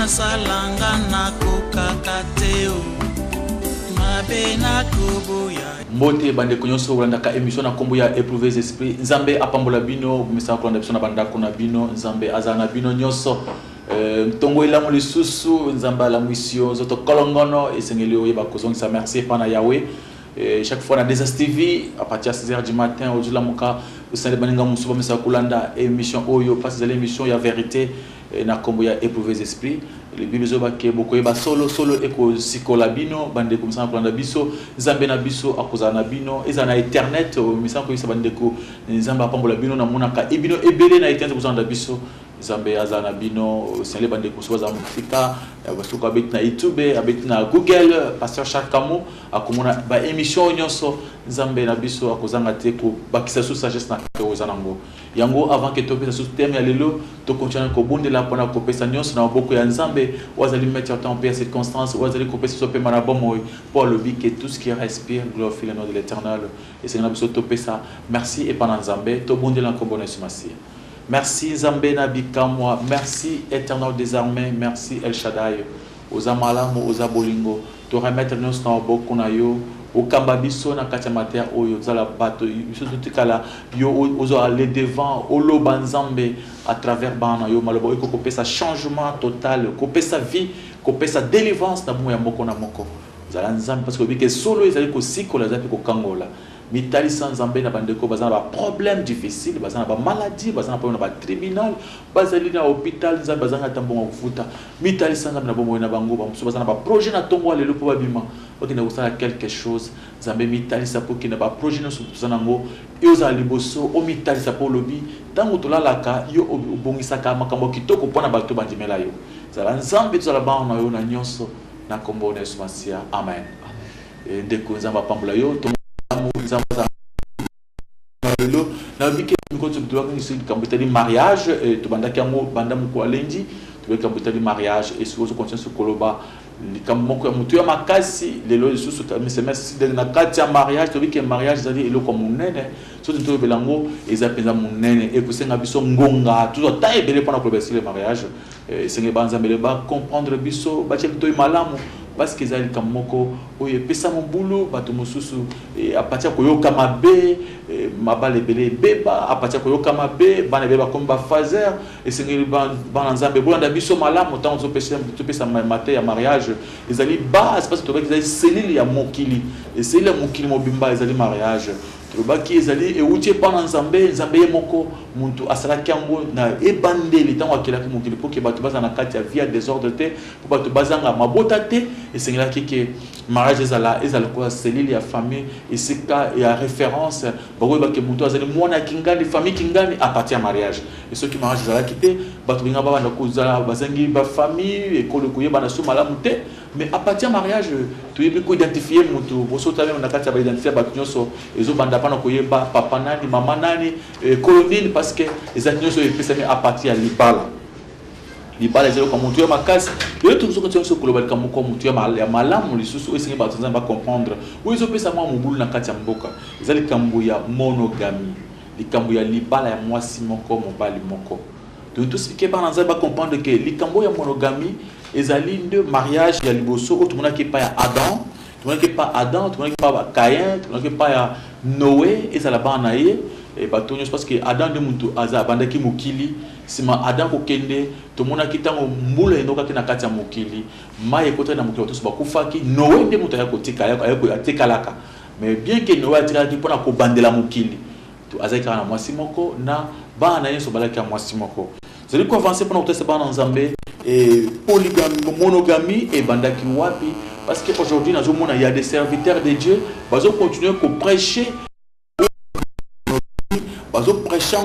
salanga na kokakateo mabena kubuya mbote bande kunyoso ulanda ka emission na kombo ya éprouver esprit nzambe apambola bino misa ko ndapso na banda kuna bino nzambe azana bino nyoso tongo elamu lisusu nzambe ala mission zoto kolongono esengeli oyeba kozongisa merci pana Yahweh. Chaque fois dans Desas TV à partir de 6h du matin au jour muka usande baninga musuba misa kulanda émission oyo parce que l'émission ya vérité na kombo ya éprouver esprit le bibezo ba ke boko ba solo eko sikola bino bande comme ça kulanda biso nzambe na biso akozana bino ezana internet misa ko isa bande ko nzambe apambola bino na monaka ebino ebele na internet kozana biso nzambe azana bino sele bande ko soza mufika basuka bet na YouTube abet na Google pasteur Chakamo akomona ba émission nyonso nzambe na biso akozanga te ko bakisa sous sagesse na ko zanango yango avant que topesa sous thème ya lelo to continuer ko bondela pona ko pesa nyonso na boko ya nzambe wazali mettre en temps circonstance wazali ko pesa so pe mana bomo pour le but que tout ce qui respire glorifie le nom de l'Éternel et c'est na biso to pesa merci et pendant nzambe to bondela ko bonnes merci. Merci Zambé Nabikamwa, merci Éternel des armées, merci El Shaddai, aux Amalamu, aux Abolingo, te remettre nous dans beaucoup na yo, au Kambabiso na Katiamatea, au Yozala Bato, Yusutukala, yo aux aller devant, au Loban Zambé, à travers Bana, yo Malobo, et qu'on sa changement total, qu'on sa vie, qu'on sa délivrance, na Mouya Moko na Moko. Zalanzam, parce que solo, ils allaient qu'au Siko, les appels qu'au Kangola. Mitali sans Zambé na bandeko bazana ba problème difficile bazana ba maladie bazana ba tribunal bazali na hôpital za bazana tambongo kufuta mitali sans Zambé na bombo na bango ba bazana ba projet na tongo lelo po babima okina kusala quelque chose Zambé mitali sapo kina ba projet no subtuzana ngo yo za liboso o mitali sapo lobi tango tolalaka yo obongisaka makambo kitoko pona bato bandimela yo zala Nzambe tozala ba na yo na nyonso na kombo na Yesu Masia amen ndeko Nzamba pambola yo na vie que nous continuons ici quand mariage tu banda kiango banda muko alendi tu quand tu mariage et sur continue sur koloba quand moko mutu ya makasi lelo lisusu semestre de na kati ya mariage tu que mariage zali elo comme munene so tu belango ezapenza munene et kusenga biso ngonga toujours ta ebele pour na le mariage senga banza mbele ba comprendre biso ba chekto malamu parce que zali kamoko oye pesa mon boulot bato mosusu a partir ko yoka mabe mabale belé beba a partir ko yoka mabe bana beba comme ba fazer et sengeli bana nzambe bolanda biso malamu tant zo pesa maté ya mariage ezali base parce que to ba ezali selile ya mokili et selile mokili mobimba ezali mariage Trobaki ezali e utie pana nzambe moko muntu asalaki yango na ebandeli tango akelaki mokili po ke bato baza na kati ya via désordre te po bato bazanga mabota te esengelaki ke mariage ezala kwa selile ya famille esika ya référence bakoyeba ke muntu azali mwana kingani famille kingani à partir ya mariage et ceux qui mariage ezalaki te bato binga babanda kozala bazangi ba famille ekolo koyeba na so malamu te mais à partir du mariage tu es beaucoup identifié mutu bosota même na kati ya identifier bato nyonso ezo banda pana koyeba papa nani mama nani colonine parce que les agneaux epesami à partir ya libala ezelo comme mutu ya makasi yo tout ce que tu as sur global comme mutu ya malamu lisusu esengi bato nzamba comprendre wo ezo pesa mwa mubulu na kati ya mboka ezali kambu ya monogamie likambo ya libala ya mwasi moko mobali moko donc tout ce qui est par nzamba comprendre que likambo ya monogamie ezali de mariage ya liboso tout le monde qui pas Adam tout le monde qui pas Adam tout le monde qui pas Caïn tout le monde qui pas Noé et ça la bana ye et batonyo parce que Adam de muntu aza bandaki mokili sima Adam ko kende tout le monde qui tango mbula enoka kina kati ya mokili maye kota na mokili to ba kufaki Noé de muntu ya kotika ya atekalaka mais bien que Noé atikaki pona ko bandela mokili to azaka na mwasi moko na bana yeso balaki ya mwasi moko c'est lui qui avancer pendant que c'est pas dans Zambé et polygamie monogamie et bandaki wapi parce que aujourd'hui dans le monde il y a des serviteurs de Dieu bazo continuer ko prêcher bazo prêcher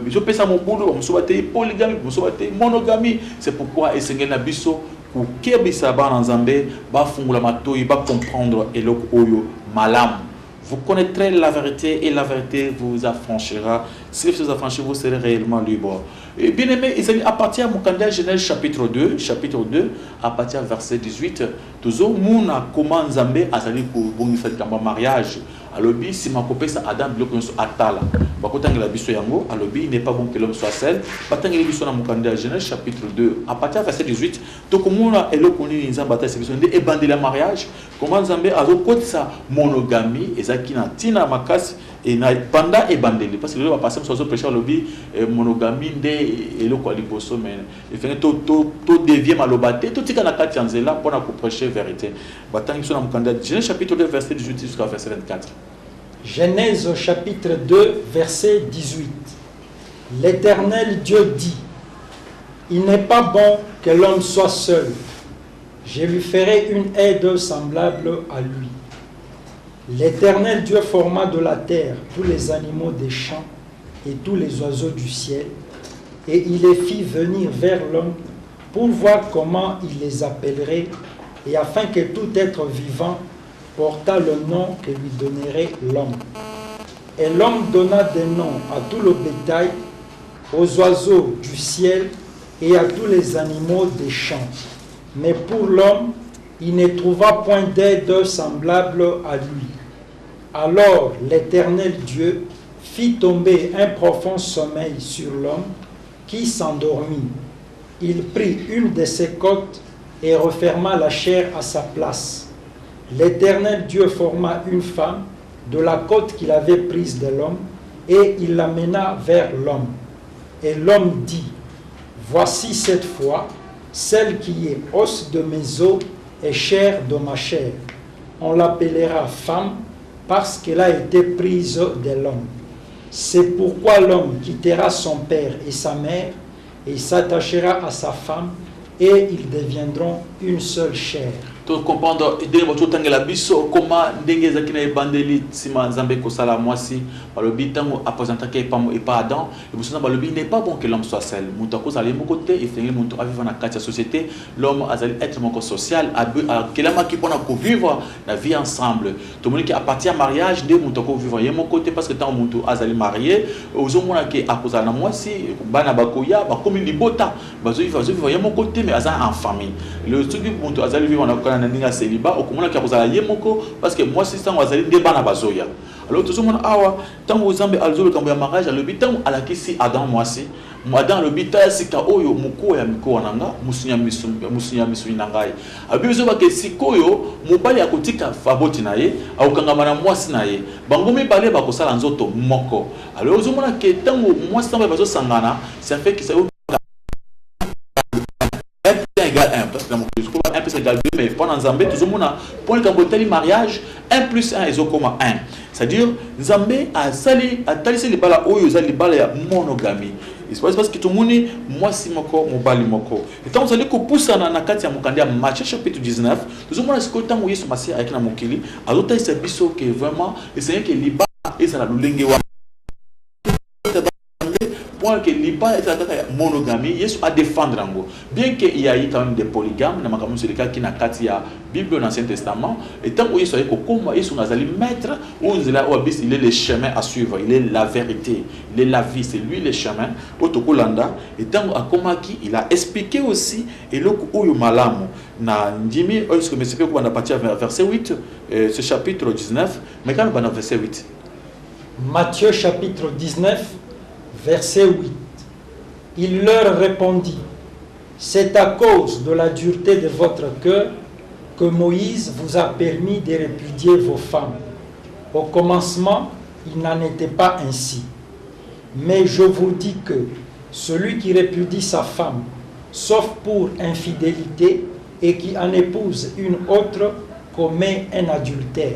je pesa mon boulot on soit polygamie on soit monogamie c'est pourquoi esengel na biso ko kebisa ba dans Zambé ba fungula matoyi ba comprendre eloko oyo malamu Vous connaîtrez la vérité et la vérité vous affranchira. Si vous vous affranchissez, vous serez réellement libre. Et bien aimé, à partir de Genèse chapitre 2, à partir du verset 18, toujours, nous avons commencé à faire un mariage. Alors, si ma copine Adam bloque atala, il n'est pas bon que l'homme soit seul. Genèse chapitre 2, à partir du verset 18, tout le monde est là pour nous le mariage. Comment Zambé a côté sa monogamie et ça qui n'a tina makas et n'a pendant et bandeli parce que le passé sur prêcher lobby monogamie de et le quoi liboso mais il fait tout devient malobate tout tika na kati anzela pour na prêcher vérité. Batang sur na candidat Genèse chapitre 2 verset 18 jusqu'à verset 24. Genèse chapitre 2 verset 18. L'Éternel Dieu dit: il n'est pas bon que l'homme soit seul. Je lui ferai une aide semblable à lui. L'Éternel Dieu forma de la terre tous les animaux des champs et tous les oiseaux du ciel, et il les fit venir vers l'homme pour voir comment il les appellerait, et afin que tout être vivant portât le nom que lui donnerait l'homme. Et l'homme donna des noms à tout le bétail, aux oiseaux du ciel et à tous les animaux des champs. Mais pour l'homme, il ne trouva point d'aide semblable à lui. Alors l'Éternel Dieu fit tomber un profond sommeil sur l'homme qui s'endormit. Il prit une de ses côtes et referma la chair à sa place. L'Éternel Dieu forma une femme de la côte qu'il avait prise de l'homme et il l'amena vers l'homme. Et l'homme dit: voici cette fois celle qui est os de mes os et chair de ma chair. On l'appellera femme parce qu'elle a été prise de l'homme. C'est pourquoi l'homme quittera son père et sa mère et s'attachera à sa femme et ils deviendront une seule chair. Tout comprendre comment ndenge zakina ebandeli sima Nzambe kosala mwasi balobi tango apresenta ke pas Adam et busana balobi n'est pas bon que l'homme soit seul muto ko zali moko te et fengi muto vivre na kati ya société l'homme azali être moko social kelama ki pona ko vivre la vie ensemble tout monde qui à partir mariage de muto ko vivre ye moko te parce que tant muto azali marié ozomona ke akozala na mwasi bana bakoya ba komi libota bazo vivre ye moko te mais azali en famille le truc muto azali vivre na ninga célibat okomona ki akozala ye moko parce que moi si tango azali nde bana bazoya alors tout monde awa tango Nzambe alzolo kambo ya mariage alobi tango alakisi Adam mwasi Adam alobi ta sika oyo moko ya miko nanga musunya misuni nangai abizo ba ke sikoyo mobali akotika faboti na ye akokangama na mwasi na ye bango mibale bakosala nzoto moko alors ozomona ke tango mwasi tango bazo sangana ça fait que ça égale 1 parce que dans mon 1 plus égale 2 mais pendant Nzambe tout le monde pour le mariage 1 plus 1 est comme 1 c'est-à-dire Nzambe a sali a talisi libala oyo za libala ya monogamie c'est parce que tout le monde moi si moko mobali moko et tant vous allez ko poussana na kati ya mokandi ya Matthieu chapitre 19 tout le monde est que tant Yesu masi avec na mokili azota isa biso que vraiment c'est que libala et ça la lulenge wa que l'Iba est la monogamie, Yesu a défendre en gros. Bien qu'il y ait quand même des polygames, dans le cas qui n'a qu'à la Bible dans l'Ancien Testament, et tant que Yesu est comme Yesu n'a pas maître, il est le chemin à suivre, il est la vérité, il est la vie, c'est lui le chemin. Otokolanda, et tant que il a expliqué aussi, et le coup malamu na ndimi, est-ce que monsieur peut qu'on a parti à verset 8, ce chapitre 19, mais quand même verset 8. Matthieu chapitre 19. Verset 8. Il leur répondit: c'est à cause de la dureté de votre cœur que Moïse vous a permis de répudier vos femmes. Au commencement, il n'en était pas ainsi. Mais je vous dis que celui qui répudie sa femme, sauf pour infidélité, et qui en épouse une autre, commet un adultère.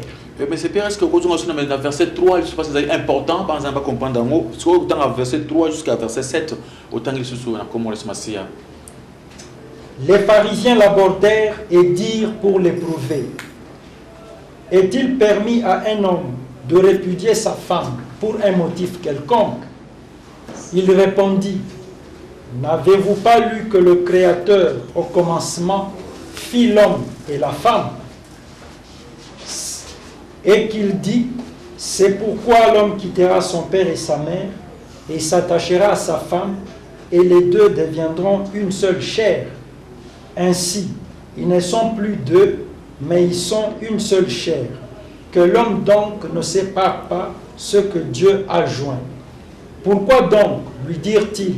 Mais c'est pire, est-ce que vous avez dans verset 3, je sais pas si c'est important, par exemple, comprendre dans mot, autant à verset 3 jusqu'à verset 7, autant que ce soit comme on le. Les pharisiens l'abordèrent et dirent pour l'éprouver: est-il permis à un homme de répudier sa femme pour un motif quelconque? Il répondit: n'avez-vous pas lu que le Créateur, au commencement, fit l'homme et la femme? Et qu'il dit: C'est pourquoi l'homme quittera son père et sa mère et s'attachera à sa femme, et les deux deviendront une seule chair. Ainsi, ils ne sont plus deux, mais ils sont une seule chair. Que l'homme donc ne sépare pas ce que Dieu a joint. Pourquoi donc, lui dirent-ils,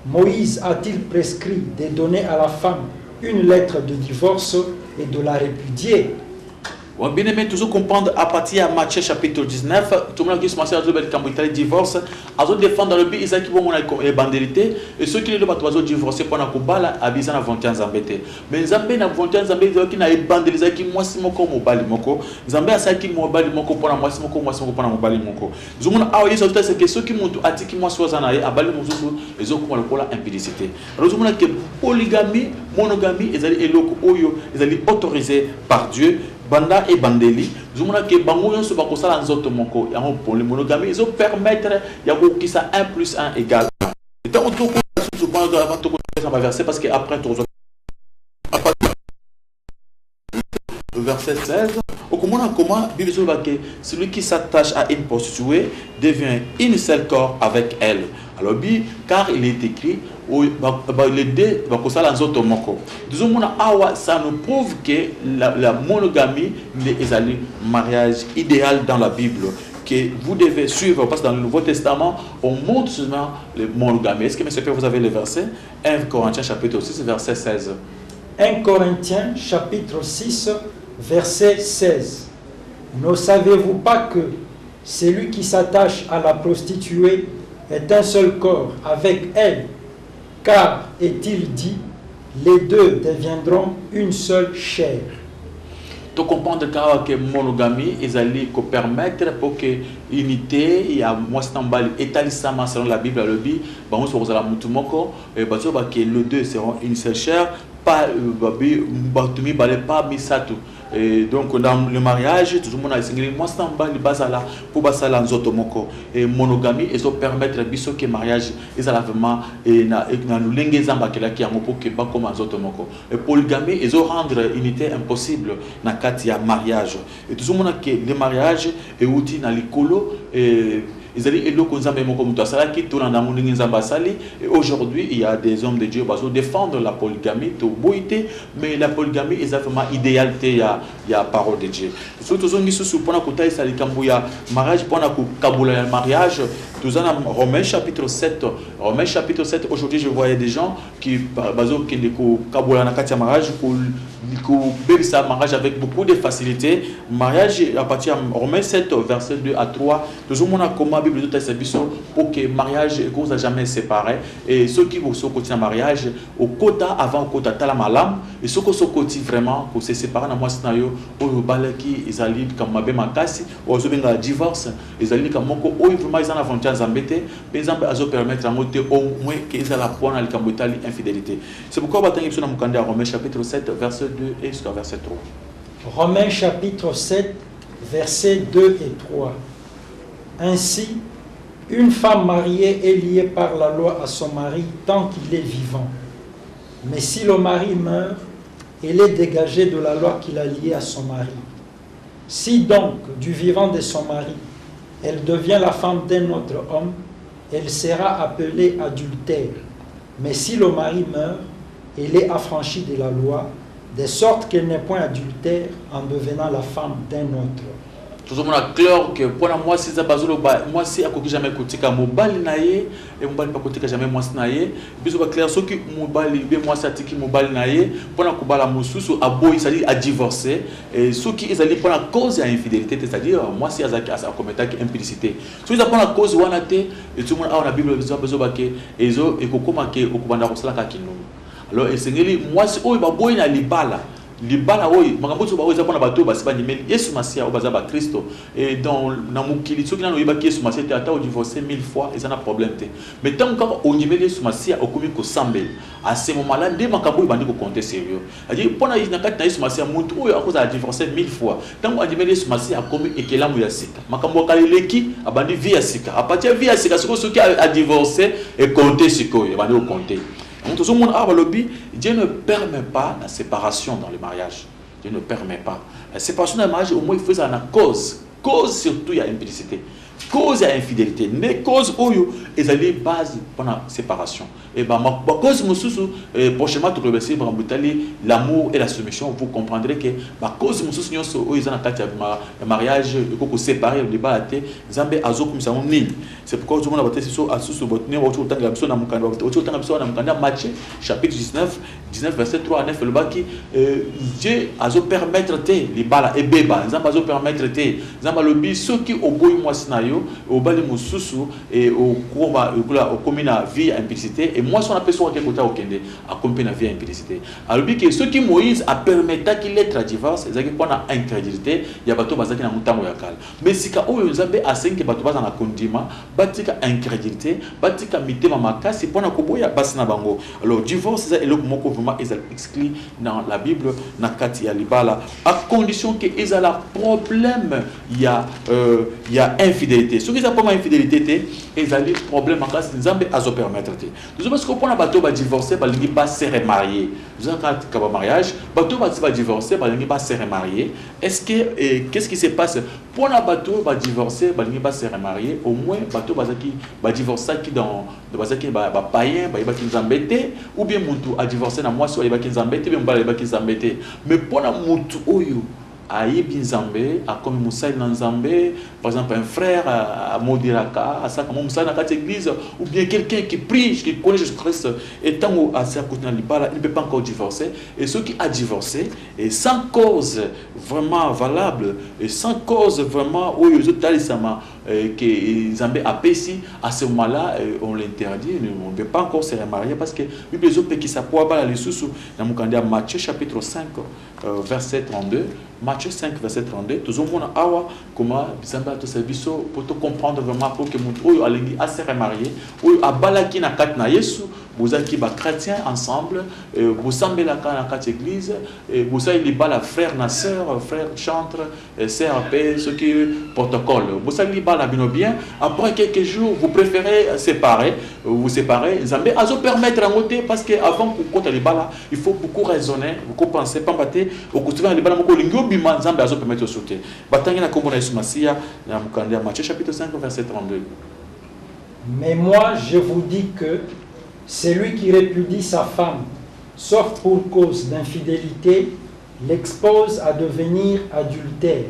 Moïse a-t-il prescrit de donner à la femme une lettre de divorce et de la répudier? Bien aimé, toujours comprendre à partir de Matthieu chapitre 19, tout le monde qui se masse à le divorce, à défendre dans le pays, ils vont avoir bandérité, et ceux qui ne doivent pas divorcer pendant que bala a besoin de 21 ans. Mais Zambé n'a 21 ans, qui n'a bandérisé qui moi si moko mobali moko, Zambé a ça qui mobali moko pour la moi si moko pendant mobali moko. Zumuna a eu c'est que ceux qui montent à qui moi soit zanaï à bali mosusu, ils ont comme la impudicité. Alors Zumuna que polygamie, monogamie, ils allaient éloko oyo, ils allaient autorisés par Dieu. Banda et bandeli, zumuna ke bango yon se ba kosala nzoto moko ya pour le monogamie, ils ont permettre ya ko ki ça 1 plus 1 égale 1. Et tant que je pense que avant tout ça va verser parce que après tout verset 16 au comment Bible dit que celui qui s'attache à une prostituée devient une seule corps avec elle. Alors car il est écrit les deux ça nous prouve que la monogamie est un mariage idéal dans la Bible que vous devez suivre parce que dans le Nouveau Testament on montre seulement les monogamies. Est-ce que monsieur vous avez le verset 1 Corinthiens chapitre 6 verset 16? 1 Corinthiens chapitre 6 verset 16. Ne savez-vous pas que celui qui s'attache à la prostituée est un seul corps avec elle? Car, est-il dit, les deux deviendront une seule chair. Tu comprends que monogamie ils allaient permettre pour que l'unité et à moi c'est en bas établissement selon la Bible le dit bah on se rejoint la mutumoko et bah que les deux seront une seule chair pas pas misato. Et donc dans le mariage tout le monde a signé moi c'est en bas le basala pour basala nzoto moko et monogamie ils ont permettre biso que mariage ils allaient vraiment et na nous lengezamba que là qui a pour que pas comme nzoto moko et polygamie ils ont rendre unité impossible na kati ya mariage et tout le monde que le mariage est outil na likolo et ils allaient eloko nzambe moko muto asala ki to na ndenge nzamba sali et aujourd'hui il y a des hommes de Dieu baso défendre la polygamie to boité mais la polygamie est vraiment idéalité il y a parole de Dieu surtout zongi susu pona kota sali kambuya mariage pona ko kabula mariage tous en Romains chapitre 7 aujourd'hui je voyais des gens qui baso qui ko kabula na kati ya mariage ko ça mariage avec beaucoup de facilité mariage à partir de Romains 7 verset 2 à 3 toujours mon comment Bible tout est pour que mariage et cause jamais séparé et ceux qui vont se continuer mariage au quota avant au quota tala malam et ceux qui se continuent vraiment pour se séparer dans moi scénario au balaki ils allaient comme ma makasi ou se benga divorce ils allaient comme moko ou vraiment ils en avantage embêté par exemple à permettre à monter au moins qu'ils allaient prendre le cambotali infidélité c'est pourquoi on va tenir sur dans Mukanda Romains chapitre 7 verset 2 et jusqu'à verset 3. Romains chapitre 7 versets 2 et 3. Ainsi, une femme mariée est liée par la loi à son mari tant qu'il est vivant. Mais si le mari meurt, elle est dégagée de la loi qu'il a liée à son mari. Si donc, du vivant de son mari, elle devient la femme d'un autre homme, elle sera appelée adultère. Mais si le mari meurt, elle est affranchie de la loi, de sorte qu'elle n'est point adultère en devenant la femme d'un autre. Tout le monde a clair que pour moi si ça bazolo moi si à côté jamais côté ka mobile naie et mobile pas côté jamais moi naie biso ba clair ce qui mobile bien moi ça tiki mobile naie pour na kubala mususu a boy c'est à dire à divorcer et ceux qui ils allaient pour la cause à infidélité c'est-à-dire moi si azaki à commettre implicité ceux ils pour la cause wana te et tout le monde a la Bible besoin ba ke ezo et kokoma ke okubanda kosala ka kinunu alors et sengeli moi si oyo ba boy na libala libala oyi makambo so ba oza pona bato basi ba nyimeli Yesu Masia obaza ba Kristo et dans na mukili soki na oyeba Yesu Masia te ata o divorcer 1000 fois et ça n'a problème te mais tant que o nyimeli Yesu Masia okomi ko sambela à ce moment là ndé makambo ibandi ko compter sérieux c'est-à-dire pona na kati na Yesu Masia muntu oyo akoza divorcer 1000 fois tant o nyimeli Yesu Masia akomi ekelamu ya sika makambo kaleleki abandi vie ya sika a partir vie ya sika soki a divorcer et compter sikoyo abandi ko compter. Dieu ne permet pas la séparation dans le mariage. Dieu ne permet pas. La séparation dans le mariage, au moins, il faut une cause cause surtout il y a impudicité. Cause à infidélité, mais cause oyo et les bases pendant la séparation. Et ben ma cause mususu prochainement tu reverser l'amour et la soumission, vous comprendrez que ma cause mususu nyonso oyo za na kati ya mariage ko séparer le débat té Nzambe azo comme ça on nil. C'est pourquoi tout le monde a voté sur asusu botné autour de la personne na mukanda autour de la personne na mukanda Matthieu chapitre 19 verset 3 à 9 le baki Dieu azo permettre té les bala et beba Nzambe azo permettre té Nzambe lobi ceux qui oboyi moi sinayo au bali mususu et au combat au commune vie implicité et moi son aperçoit quelque côté au kende a combien vie implicité alors que ceux qui Moïse a permis qu'il ait divorce ils ont pas incrédulité il y a bateau bazaki na mutango ya kala mais si ka oyo Nzambe a 5 bateau baza na kondima batika incrédulité batika mitema makasi pona koboya basi na bango alors divorce c'est eloko moko vraiment ils exclu dans la Bible na kati ya libala à condition que ils a la problème il y a infidélité. Ce qui est pas infidélité, ils ont des problèmes en cas de Nzambe azo permettre. Nous parce qu'on prend un bateau va divorcer, va lui pas se remarier. Nous avons un mariage, bateau va divorcer, va lui pas se remarier. Est-ce que qu'est-ce qui se passe pour un bateau va divorcer, va lui pas se remarier? Au moins bateau va divorcer qui dans bazaki ba païen, ba qui Nzambete ou bien muntu a divorcé na moi soit il va qui Nzambete, bien ba qui Nzambete. Mais pour un muntu oyo Aïbi Nzambe, a comme Moussa Nzambe, par exemple un frère à Modiraka, à ça comme Moussa dans cette église, ou bien quelqu'un qui prie, qui connaît Jésus-Christ, et tant à sa côté il ne peut pas encore divorcer. Et ceux qui a divorcé, et sans cause vraiment valable, et sans cause vraiment où ils ont que Nzambe a péché, à ce moment-là, on l'interdit, on ne peut pas encore se remarier parce que Bible qui s'appuie à les sous dans Matthieu chapitre 5, verset 32. Matthieu 5, verset 32. Tout le monde a comment Nzambe a tout service pour te comprendre vraiment pour que mon alingi a se remarier, ou a balaki na kat na Yesu, vous avez ba chrétiens ensemble, vous semblez la kat église, vous avez les bala frère na sœur, frère chantre, sœur paix, ce qui protocole. Vous avez les bala bien. Après quelques jours, vous préférez séparer, vous séparer. Nzambe a zo permettre en côté parce que avant pour compter les bala, il faut beaucoup raisonner, beaucoup penser, pas battre, au coutume les bala moko lingio bima Nzambe a zo permettre au sauter. Batangi na kombo na Yesu Masia na mukanda Matthieu chapitre 5 verset 32. Mais moi je vous dis que celui qui répudie sa femme, sauf pour cause d'infidélité, l'expose à devenir adultère,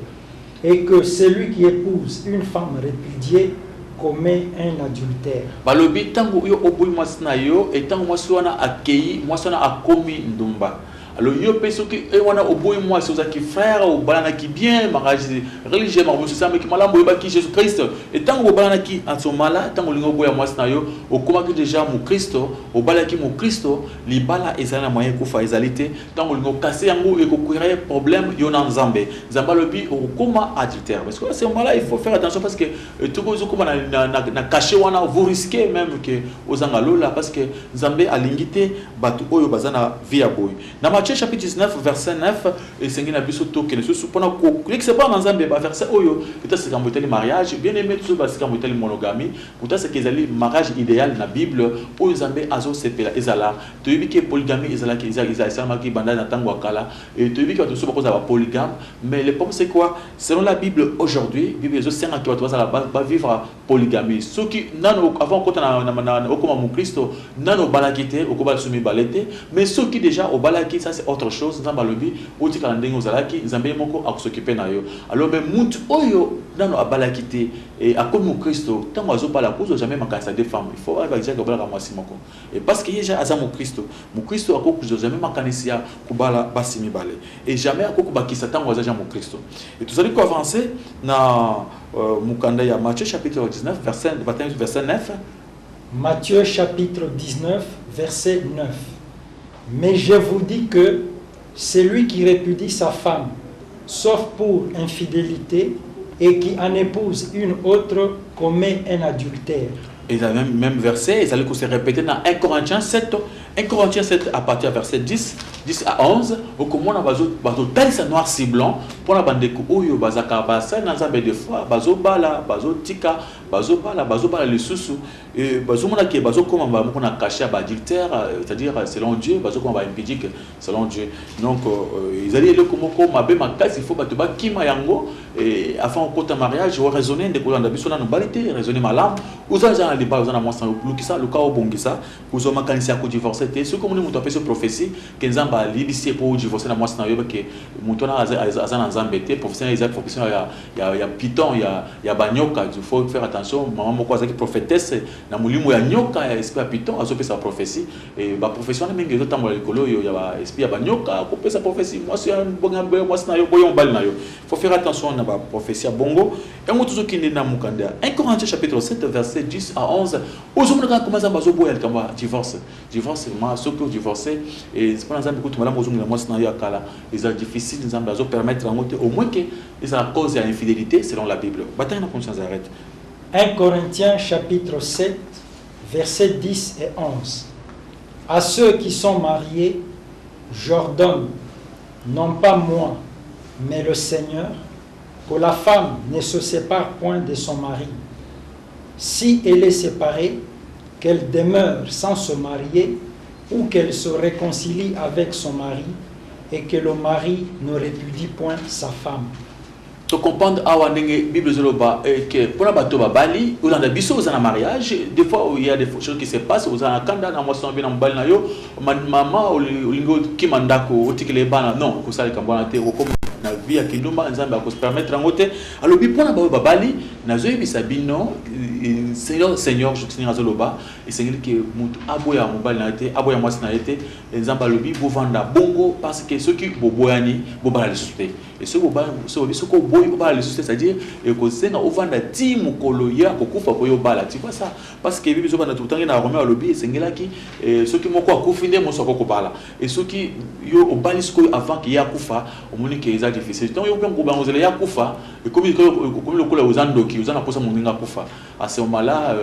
et que celui qui épouse une femme répudiée commet un adultère. Balobi tango yo oboyi mwasi na yo et tango mwasi wana akei mwasi wana akomi ndumba. Alors yo peso ki e wana oboyi mwasi ozaki frère ou balana ki bien mariage religieux mais ça mais ki malambo ba ki Jésus Christ et tango balana ki en ce moment-là tango lingo boya mwasi na yo okoma ki déjà mu Christo obalaki mu Christo libala ezala moyen kufa ezalité tango lingo casser yango et ko créer problème yo na Nzambe Nzamba lobi okoma adultère parce que à ce moment-là il faut faire attention parce que tout ko koma na cacher wana vous risquez même que ozanga lola parce que Nzambe alingité batu oyo bazana via boy na Matthieu chapitre 19 verset 9 et c'est ngina biso to que ne se pona ko c'est pas dans Nzambe ba verset oyo peut-être c'est quand le mariage bien aimé tout ça c'est quand le monogamie pourtant c'est qu'ils allaient mariage idéal na Bible oyo Nzambe azo sepela ezala to yebi que polygamie ezala ki ezala ki banda na tango akala et to yebi que tout ça cause ba polygame mais le problème c'est quoi selon la Bible aujourd'hui Bible ezo senga ki watu ba vivre polygamie ceux qui nano avant quand na okoma mu Kristo nano balakite okoba sumi balete mais ceux qui déjà au balaki ça c'est autre chose Nzamba lobi oti kala ndenge ozalaki Nzambe moko akosokipe na yo alors ben mutu oyo nano abalakite et akomi mu Kristo tango azobala kuzo jamais makanisa des femmes il faut avoir déjà kobala mwasi moko et parce que déjà aza mu Kristo akokuzo jamais makanisia kubala basi mibale et jamais akokubakisa tango aza mu Kristo et tout ça dit avancer na mukanda ya Matthieu chapitre 19 verset 9. Matthieu chapitre 19 verset 9. Mais je vous dis que celui qui répudie sa femme, sauf pour infidélité, et qui en épouse une autre, commet un adultère. Et le même verset, ils allaient se répéter dans 1 Corinthiens 7. 1 Corinthiens 7 à partir du verset 10 à 11, au comment on a tel c'est noir si blanc pour la bande de oyo bazaka basa na Nzambe des fois bazo bala bazo tika bazo bala les sous et bazo mona ki bazo comme on a caché à adultère c'est-à-dire selon Dieu bazo comme on va impidique selon Dieu donc ils allaient le comment mabe makasi il faut batuba kima yango et avant au mariage on raisonner de quoi on a nous raisonner malam vous avez les bas vous en moi sans le ça le cas au bon ça vous avez makanisi à divorcer ce comme nous on appelle ce prophétie que nzamba libisi pour divorcer na moi sans yo que mutona azana nzambete professeur Isaac professeur il y a Python il y a banyoka il faut faire attention maman moko azaki prophétesse na mulimo ya nyoka esprit Python azope sa prophétie et ba profession mingi ezotambola likolo yo ya ba esprit ya banyoka ko sa prophétie moi c'est un bon moi c'est na yo boyon bal na yo faut faire attention na ba prophétie bongo et moi toujours qui na mukanda 1 Corinthiens chapitre 7 verset 10 à 11 aujourd'hui quand commence à bazo boyel kamba divorce moi ceux qui ont divorcé et c'est pas nzambe kutu malamu ozungu na moi c'est na yo akala ils sont difficiles nzambe azo permettre au moins que ils à cause de l'infidélité selon la Bible bataille na conscience arrête 1 Corinthiens chapitre 7 versets 10 et 11. À ceux qui sont mariés, j'ordonne, non pas moi, mais le Seigneur, que la femme ne se sépare point de son mari. Si elle est séparée, qu'elle demeure sans se marier ou qu'elle se réconcilie avec son mari et que le mari ne répudie point sa femme. Tu comprends awa ndenge Bible zoloba que pour la bateau babali ou dans des biso aux en mariage des fois il y a des choses qui se passent aux en kanda na moisson bien en bal na yo maman ou lingo ki mandako otikele bana non ko sala kambana te ko na vie ya kindumba nzambe ko se permettre ngote alobi pour la bateau babali na zo yebisa bino Seigneur je tenir azoloba et Seigneur que mutu aboya mobali na te aboya mwasi na te nzambe alobi bo vanda bongo parce que ceux qui boboyani bobala le souper et ceux ko c'est-à-dire que c'est na ovanda ti mukolo ya kokufa ko yo bala tu vois ça parce que bibi zo bana tout temps na Romain alobi sengela ki ceux qui moko akufinde mo soko ko bala et ceux qui yo obali sko avant que ya kufa omoni que eza difficile donc yo bien ko banzela ya kufa et comme le kola ozando ki ozana posa moninga kufa à ce moment-là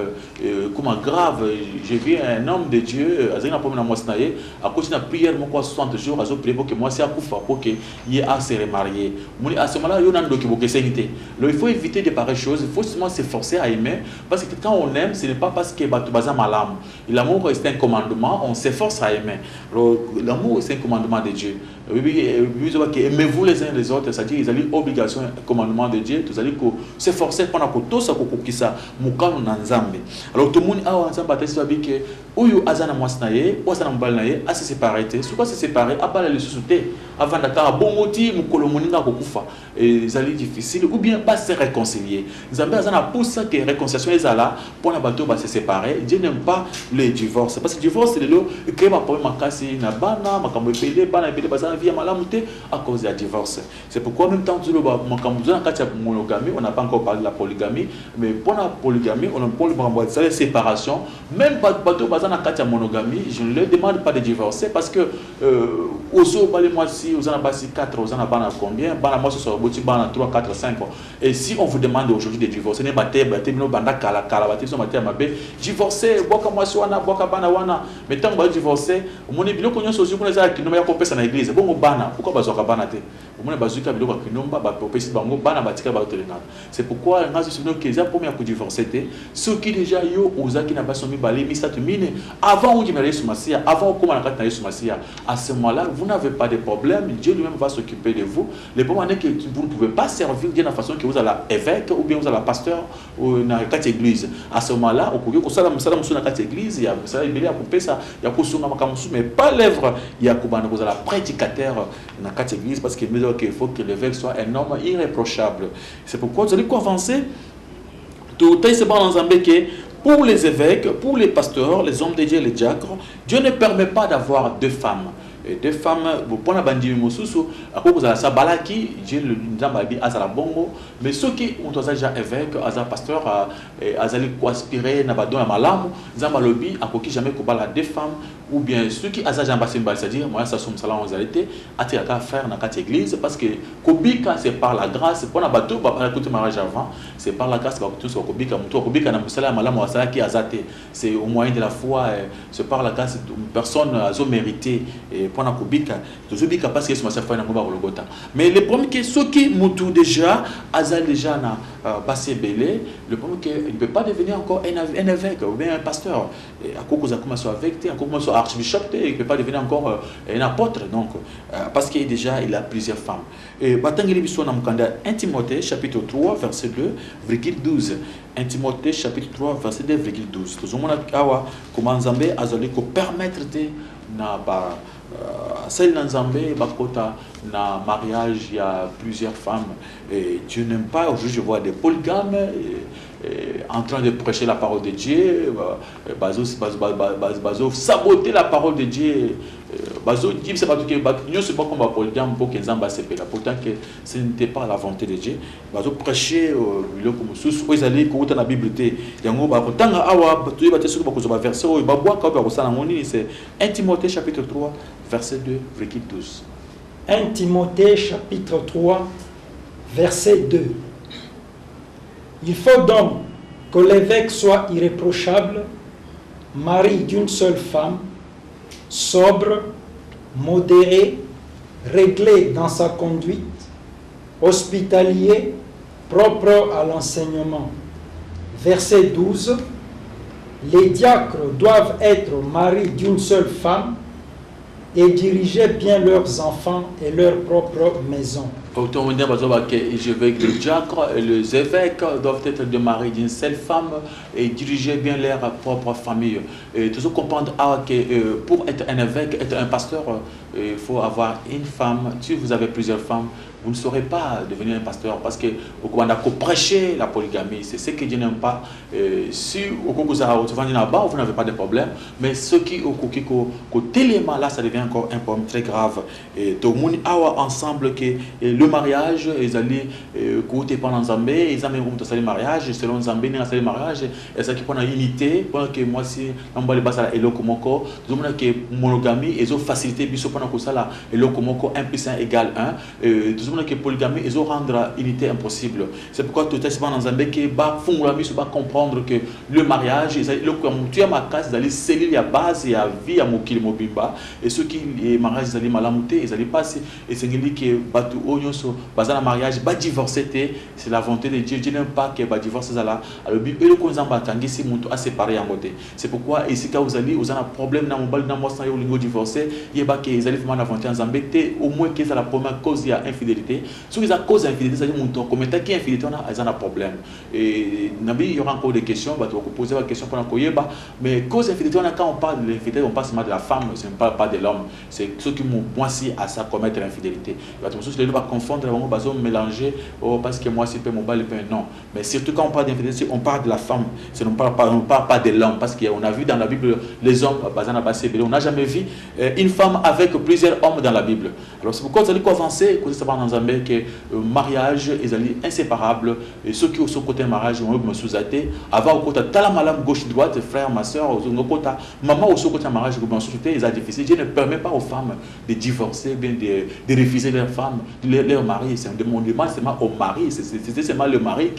comme grave j'ai vu un homme de Dieu azina pour na mosnaye à cause de prière moko 60 jours azo prier pour que moi c'est kufa pour que il a se remarier à ce moment-là yo nando ki il faut éviter de pareilles choses, il faut seulement s'efforcer à aimer, parce que quand on aime, ce n'est pas parce que malam. L'amour c'est un commandement, on s'efforce à aimer. L'amour c'est un commandement de Dieu. Aimez-vous les uns les autres, c'est-à-dire ils ont obligation, un commandement de Dieu, vous allez s'efforcer pendant que tout ça kokisa mukano na nzambe. Alors tout le monde a ensemble batesi babike uyu azana mwasnaye, osana mbalnaye, a se séparer. Soit se séparer, a pas le souté avant d'accord bongoti mukolo moninga kokufa. Ils allaient difficile ou bien pas se réconcilier. Nzambe azana pour ça que réconciliation est là pour na bateau va se séparer. Dieu n'aime pas le divorce parce que divorce c'est le que ma problème makasi na bana makambo epele bana epele bazana via malamute à cause du divorce. C'est pourquoi en même temps tout le makambo dans la monogamie, on n'a pas encore parlé de la polygamie, mais pour la polygamie, on a parlé de la séparation. Même bateau bazana katia monogamie, je ne leur demande pas de divorcer parce que ozo balé moi si vous en avez 4, vous en avez combien, bana moi sur boti bana 3 4 5. Et si on vous demande aujourd'hui de divorcer, ne baté no banda kala baté so maté mabe, divorcer boka moi si wana boka bana wana, mais tant que divorcer, mon bilo konyo sozu ko za kinoma ya kopesa na église, bongo bana, pourquoi bazoka bana te? Mon bazuka bilo ko kinomba ba popesi bango bana batika ba tolenga. C'est pourquoi ngazi sino keza pour me ko divorcer te, ceux qui déjà yo ozaki na basomi balé mi mine avant on dit mais Masia, avant on commence à Yesu Masia, à ce moment-là, vous n'avez pas de problème, Dieu lui-même va s'occuper de vous. Le problème est que vous ne pouvez pas servir Dieu de la façon que vous avez l'évêque ou bien vous avez le pasteur ou dans la église. À ce moment-là, au cours de la église, il y a il y a mais pas l'œuvre, il y a la prédicateur dans la église parce qu'il faut que l'évêque soit un homme irréprochable. C'est pourquoi vous allez avancer. Tout est bon dans un béquet. Pour les évêques, pour les pasteurs, les hommes de Dieu, les diacres, Dieu ne permet pas d'avoir deux femmes. Et deux femmes, vous prenez bandi mosusu, à cause de la balaki, Dieu le dit à la bongo, mais ceux qui ont déjà évêque, à la pasteur, à la aspirer, à la malam, zamba lobby, à qui jamais qu'on deux femmes, ou bien ceux qui ont déjà c'est-à-dire, moi, ça sommes salon aux alités, à faire dans cette église, parce que Kobika, c'est par la grâce, pour la bateau, pas écouter mariage avant, c'est par la grâce, tout ce Kobika, Kobika, n'a pas malam, qui a zaté, c'est au moyen de la foi, c'est par la grâce, personne n'a mérité. pour nakobika tozobika parce que c'est ma safari na ngoba kologota mais le problème que ceux qui mutu déjà azal déjà na basé belé le problème que il ne peut pas devenir encore un évêque ou bien un pasteur à cause de comment soit avec à cause soit archbishop il peut pas devenir encore un apôtre donc parce qu'il déjà il a plusieurs femmes et batangeli biso na mukanda 1 Timothée chapitre 3 verset 2,12 1 Timothée chapitre 3 verset 2,12 tozomona awa comment Nzambe azali ko permettre na ba celle Nzambe bakota na mariage il y a plusieurs femmes et Dieu n'aime pas aujourd'hui je vois des polygames en train de prêcher la parole de Dieu bazo saboter la parole de Dieu bazo dire c'est pas tout que nous c'est pas comme un polygame pour que Nzamba s'épelle pourtant que ce n'était pas la volonté de Dieu bazo prêcher le comme sous ils allaient écouter la Bible té yango ba kotanga awa tu ba te sur ba ko verset o ba boa ka ba ko sana ngoni c'est 1 Timothée chapitre 3 verset 2,12 1 Timothée chapitre 3 verset 2 Il faut donc que l'évêque soit irréprochable, mari d'une seule femme, sobre, modéré, réglé dans sa conduite, hospitalier, propre à l'enseignement. Verset 12. Les diacres doivent être maris d'une seule femme et diriger bien leurs enfants et leur propre maison. Je veux que les diacres et les évêques doivent être des maris d'une seule femme et diriger bien leur propre famille. Et tout ce comprendre que pour être un évêque, être un pasteur, il faut avoir une femme. Si vous avez plusieurs femmes, vous ne saurez pas devenir un pasteur parce que vous avez prêché la polygamie. C'est ce que Dieu n'aime pas. Si vous n'avez pas de problème, mais ceux qui ont tellement là, ça devient encore un problème très grave. Et tout le monde a ensemble que le mariage, ils allaient côté pendant Zambé, ils avaient un mariage, selon Zambé, ils avaient un mariage, et ça qui prend une unité, pendant que moi, si on va les baser à l'Elokomoko, tout le monde a monogamie, ils ont facilité, puis pendant que ça, l'Elokomoko 1 plus 1 égale 1, tout le monde a polygamie, ils ont rendre unité impossible. C'est pourquoi tout est pendant Zambé qui va comprendre que le mariage, tu as ma case, ils allaient sceller la base, il y a vie à Mokili Mobimba, et ceux qui, les mariages, ils allaient malamouter, ils allaient passer, et c'est que Batu Onyoso, Bazana mariage, ba divorcer, c'est la volonté de Dieu. Dieu n'aime pas que ba divorcer ça là. Alors, et le konzamba tangi si monto à séparer en côté. C'est pourquoi ici quand vous allez, vous avez un problème dans mon bal dans moi sans au niveau divorcé, il y a pas que ils allaient faire la volonté en Zambé, au moins que c'est la première cause il y a infidélité. Si ils a cause d'infidélité, ça dit monto comme tant qu'il infidélité on a ils ont un problème. Et nabi il y aura encore des questions, bah tu vas poser la question pendant qu'on y est mais cause d'infidélité on a quand on parle de l'infidélité, on parle seulement de la femme, c'est pas de l'homme. C'est ceux qui m'ont pointé à ça commettre l'infidélité. Les va confondre, on va mélanger, parce que moi, c'est pas mon bal, non. Mais surtout quand on parle d'infidélité, on parle de la femme, on ne parle pas de l'homme, parce qu'on a vu dans la Bible les hommes, on n'a jamais vu une femme avec plusieurs hommes dans la Bible. Alors c'est pourquoi vous allez avancer, que ça va dans Zambé, que le mariage est inséparable, et ceux qui ont ce côté mariage, on me sous-até, avant au côté talamalam gauche-droite, frère, ma soeur, au côté maman au côté mariage, ils ont difficile. Dieu ne permet pas aux femmes de divorcer, bien de refuser leurs femmes. Leur mari, c'est un demandement seulement au mari, c'était seulement le mari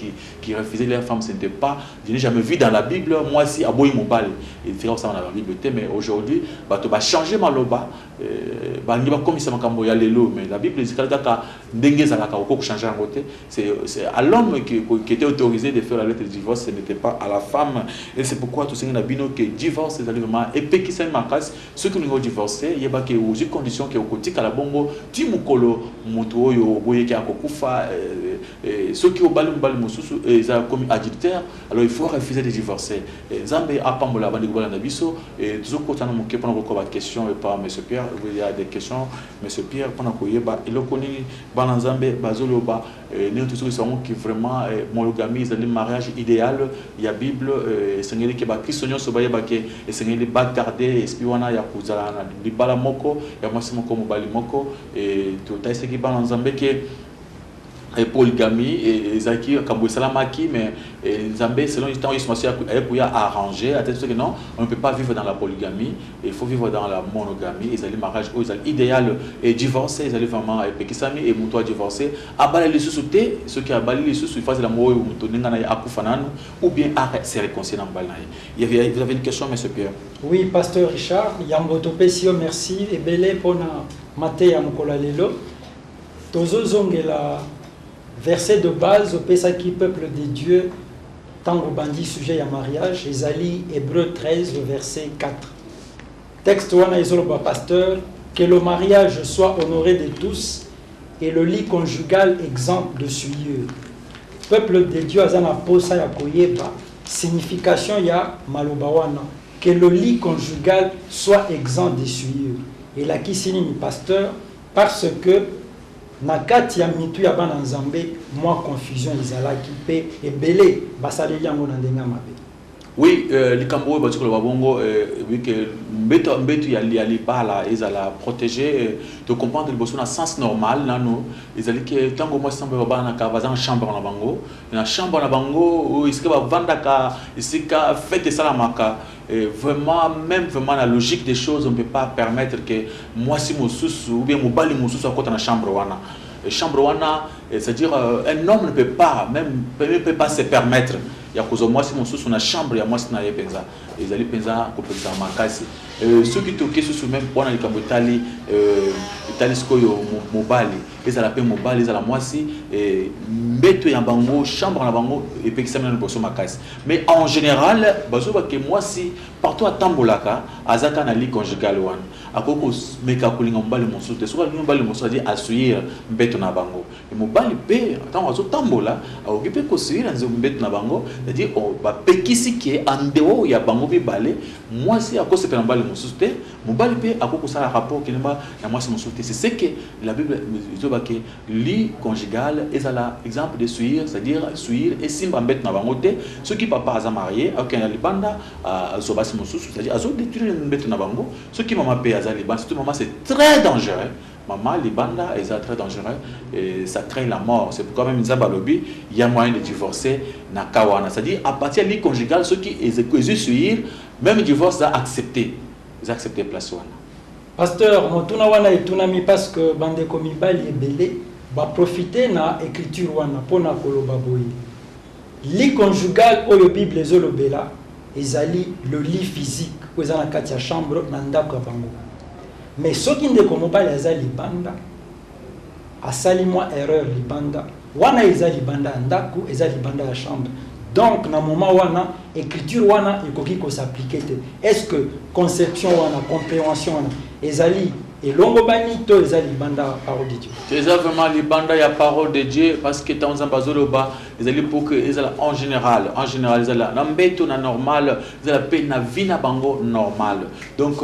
qui refusait leur femme, ce n'était pas, je n'ai jamais vu dans la Bible, moi aussi, à Boy Mobal, il fait ça dans la Bible, mais aujourd'hui, tu vas changer ma loba, comme ça, mais la Bible, c'est à l'homme qui était autorisé de faire la lettre de divorce, ce n'était pas à la femme, et c'est pourquoi tout ce qui est que divorce, c'est vraiment, et puis qui s'est marqué, ceux qui ont divorcé, il y a des conditions qui ont côté à la bongo, Timukolo, Moto, Boye qui a Kokufa, ceux qui ont balum mosusu, ils ont commis adultère, alors il faut refuser de divorcer. Zambé a pas mola bandi gola nabiso, et tout ce qu'on a manqué pendant qu'on a question et par M. Pierre, il y a des questions, M. Pierre, pendant qu'on y est, il a connu Bananzambé, Bazoloba, nous tous ceux qui vraiment monogamie, ils ont un mariage idéal, il y a Bible, c'est un qui va Christonio Sobaye Baké, et c'est un qui va garder, espiona, il y a Kuzalana, Libala Moko, il y a Massimo Mobali Moko, et tout à ce qui va dans Zambé qui et polygamie et Zaki Kambo Salamaki mais Zambé selon le temps ils sont arrangé à tel que non on ne peut pas vivre dans la polygamie il faut vivre dans la monogamie ils allaient mariage idéal et divorcer ils allaient vraiment et Pekisami et Moutoua divorcer abaler les sous-soutés ceux qui abalent les sous ils font la mort ou bien arrêter se réconcilier dans il y avait vous avez une question monsieur Pierre? Oui pasteur Richard Yamboto Pesio merci et belé pour maté ya mokola lelo tozo zongela verset de base au Pesaki peuple de Dieu tango bandi sujet à mariage Ezali Hébreu 13 le verset 4 texte wana izoloba pasteur que le mariage soit honoré de tous et le lit conjugal exempt de souillure peuple de Dieu azana posa ya koyeba signification ya maloba wana que le lit conjugal soit exempt de souillure et la kisini ni pasteur parce que nakati ya mitu ya bana nzambe moi confusion ezalaki pe ebele basaleli yango na ndenga mabe. Oui, les Cambodgiens, parce que le Wabongo, oui que mbetu ya libala ezala protéger de comprendre le besoin dans sens normal nano ezali que tango moi semble bana ka bazan chambre na bango na chambre na bango iska ba vandaka isika fête salamaka vraiment même vraiment la logique des choses on ne peut pas permettre que moi si mosusu ou bien mobali mosusu akota na chambre wana chambre wana c'est-à-dire un homme ne peut pas pas se permettre ya kozo moi si mosusu na chambre ya moi si na yepenza ezali penza ko penza makasi ceux qui toquent sous même wana likambo itali itali skoyo mobali ezala pe mobali ezala moi si mbeto ya bango chambre na bango et pe kisamena na boso makasi mais en général bazo ba que moi si partout à tambolaka azaka na lit conjugal wana akoko meka kulinga mobali mosusu te soka mobali mosusu dit assuyer mbeto na bango et mobali pe tant azo tambola okipe ko suyer nzo mbeto na bango c'est-à-dire ba pekisi ki en dehors ya bango bi balé moi si akose pe mobali mosusu te mobali pe akoko sala rapport kinema ya moi si mosusu te c'est ce que la Bible dit que lit conjugal ezala exemple de suyer c'est-à-dire suyer et simba mbeto na bango te ceux qui papa aza marié aucun ya libanda azobasi mosusu c'est-à-dire azo détruire mbeto na bango ceux qui mama pe aza libanda surtout maman c'est très dangereux. Maman, les bandas, ils sont très dangereux et ça crée la mort. C'est pourquoi même Zabalobi, il y a moyen de divorcer na kawana. C'est-à-dire à partir de l'île conjugale, ceux qui exercent même le divorce, ils ont accepté place wana. Pasteur, motuna wana etunami parce que bande komibali ebele ba profiter na écriture wana pona koloba boyi. L'île conjugale oyo Bible ezolobela ezali le lit physique ou ezana kati ya chambre na ndako bango. Mais ce qui ne comme pas les libanda a sali moi erreur libanda wana eza libanda ndaku eza libanda ya chambre donc na moment wana écriture wana ekoki ko s'appliquer est-ce que conception wana compréhension wana ezali et longo bani to ezali libanda parole de Dieu c'est vraiment libanda ya parole de Dieu parce que dans un bazoloba ezali pour que ezala en général ezala na mbeto na normal ezala pe na vie na bango normal donc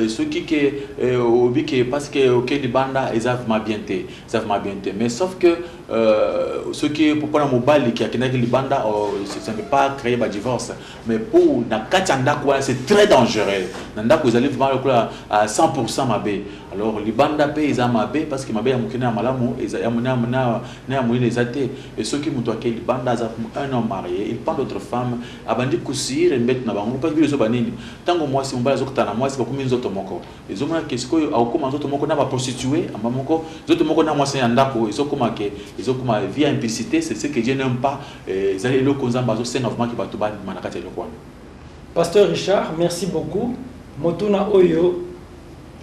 ceux qui que parce que OK libanda ezavma bien te mais sauf que ceux qui pour prendre mobile qui a kenaki libanda ça ne peut pas créer ba divorce mais pour na katanda quoi c'est très dangereux nanda ko ezali vraiment à 100% mabe alors libanda pe ezamabe parce que mabe ya mukina malamu ya muna ezate et ceux qui mutoake libanda za un homme marié il prend d'autres femmes abandi kusir et mettre na bango pas biso banini tango moi si mbala zokutana moi si bakumi nzoto moko ezomona que siko akoma nzoto moko na ba prostituée amba moko nzoto moko na moi c'est ndako ezokoma via implicité c'est ce que Dieu n'aime pas ezali le konzamba zo senga vraiment ki batu ba manakati le kwa. Pasteur Richard, merci beaucoup. Motuna oyo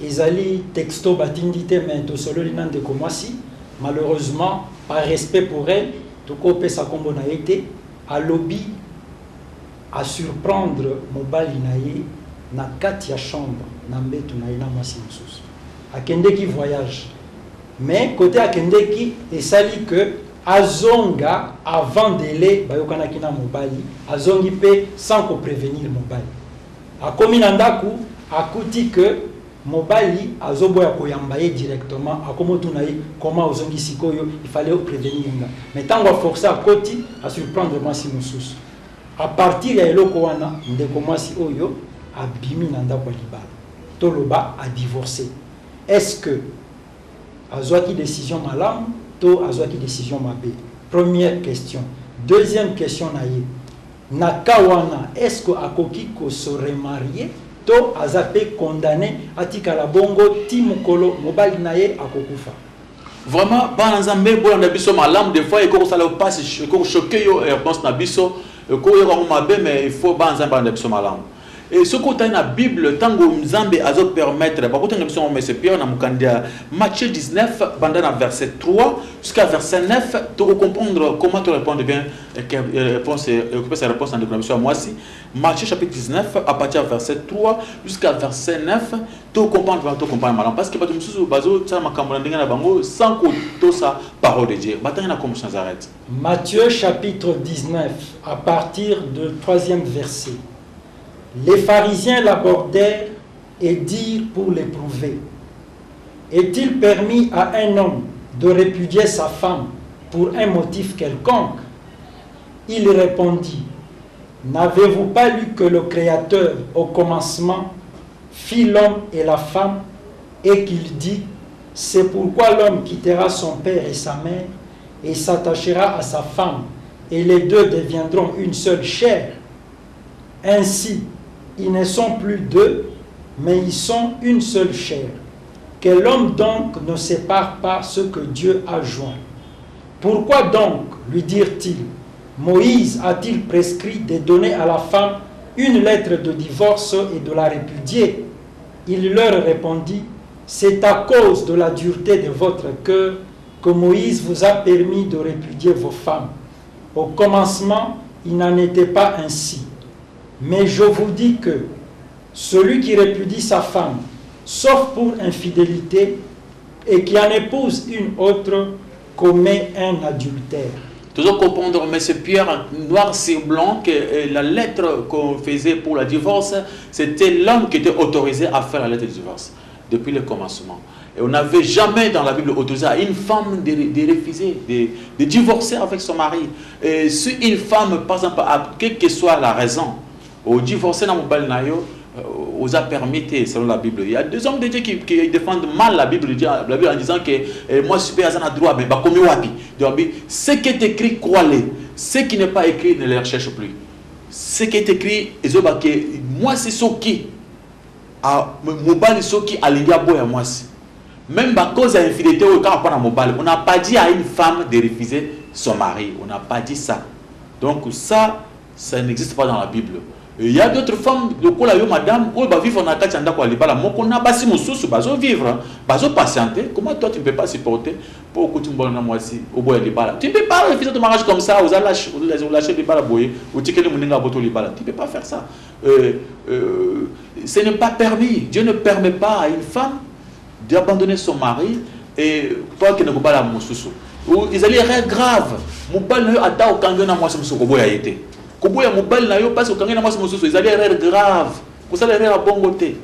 ezali texto batindite mais to solo linande komwasi malheureusement par respect pour elle to ko pesa kombo na été à lobby à surprendre mobali na ye na kati ya chambre na mbetu na ina mwasi mususu akendeki voyage mais côté akendeki esali que azonga avant délai bayokana kina mobali azongi pe sans ko prévenir mobali akomi na ndaku akuti que mobali azoboya koyamba ye directement akomotuna ye comment ozongi sikoyo il fallait prévenir nga mais tango a forcer à koti à surprendre mwasi mususu à partir ya eloko wana ndeko mwasi oyo abimi na ndako libala toloba a divorcer est-ce que azwaki décision malamu to azwaki décision mabe. Première question. Deuxième question naye. Nakawana, est-ce que akoki ko se remarier to azape condamné atika la bongo timukolo mobali naye akokufa? Vraiment, bana nzambe bola na biso malamu des fois eko sala passe eko choquer yo réponse na biso ko yo ko mabe mais il faut bana nzambe na biso malamu. Et ce côté dans la Bible, tant que Nzambe a permettre, par contre, nous sommes Pierre dans Matthieu 19, pendant verset 3 jusqu'à verset 9, tu comprendre comment tu réponds bien, occuper sa réponse en déclaration à moi aussi. Matthieu chapitre 19, à partir de verset 3 jusqu'à verset 9, tu comprends mal. Parce que tu me bazo, ça m'a cambrandé na bango sans que tout ça parole de Dieu. Maintenant, on a comme ça s'arrête. Matthieu chapitre 19, à partir du 3e verset. Les pharisiens l'abordèrent et dirent pour l'éprouver: est-il permis à un homme de répudier sa femme pour un motif quelconque? Il répondit: n'avez-vous pas lu que le Créateur au commencement fit l'homme et la femme, et qu'il dit: c'est pourquoi l'homme quittera son père et sa mère et s'attachera à sa femme, et les deux deviendront une seule chair. Ainsi, ils ne sont plus deux, mais ils sont une seule chair. Que l'homme donc ne sépare pas ce que Dieu a joint. Pourquoi donc, lui dirent-ils, Moïse a-t-il prescrit de donner à la femme une lettre de divorce et de la répudier? Il leur répondit: c'est à cause de la dureté de votre cœur que Moïse vous a permis de répudier vos femmes. Au commencement, il n'en était pas ainsi. Mais je vous dis que celui qui répudie sa femme, sauf pour infidélité, et qui en épouse une autre, commet un adultère. Toujours comprendre, mais c'est Pierre, noir sur blanc, que la lettre qu'on faisait pour le divorce, c'était l'homme qui était autorisé à faire la lettre de divorce, depuis le commencement. Et on n'avait jamais dans la Bible autorisé à une femme de refuser, de divorcer avec son mari. Et si une femme, par exemple, quelle que soit la raison, au divorcer dans mon bal nayo, aux a permis, selon la Bible. Il y a des hommes de Dieu qui défendent mal la Bible en disant que moi je suis pas à droit, mais comme wapi. Ce qui est écrit, crois-le. Ce qui n'est pas écrit, ne les recherche plus. Ce qui est écrit, moi c'est ce qui, mobile c'est ce qui a l'idée à moi. Même à cause de l'infidélité, on n'a pas dit à une femme de refuser son mari. On n'a pas dit ça. Donc ça n'existe pas dans la Bible. Il y a d'autres femmes, madame, qui vivent en Akatianda, on a bassi mon sous, bazo vivre, bazo patienter. Comment toi tu ne peux pas supporter pour que tu me bonnes moi aussi au bois de bala? Tu ne peux pas refuser ton mariage comme ça, aux lâcher les balles boyer, ou tu peux les bateaux les balles. Tu ne peux pas faire ça. Ce n'est pas permis. Dieu ne permet pas à une femme d'abandonner son mari et toi qui ne peux pas la moussou. Ils allaient rire grave. Mon bal a ta au kangana moi c'est mon boya été. Koboya mobile na yo parce que kangana moi c'est ils allaient rire grave. Vous allez rire à bon côté.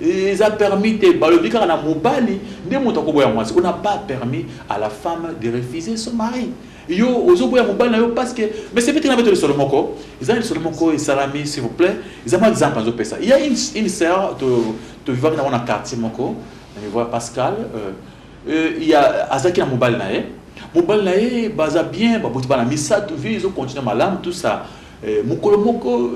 Ils ont permis de balobika na mobile de monta koboya moi. On n'a pas permis à la femme de refuser son mari. Yo ozoboya mobile na yo parce que mais c'est peut-être avec le Solomoko. Ils ont le Solomoko et Salami s'il vous plaît. Ils ont un exemple en ça. Il y a une sœur de vivre dans un quartier moko. On voit Pascal il y a Azaki na mobile na ye. Mobile na ye baza bien ba botibana misa tu vis ils ont continué malam tout ça. Mukolo moko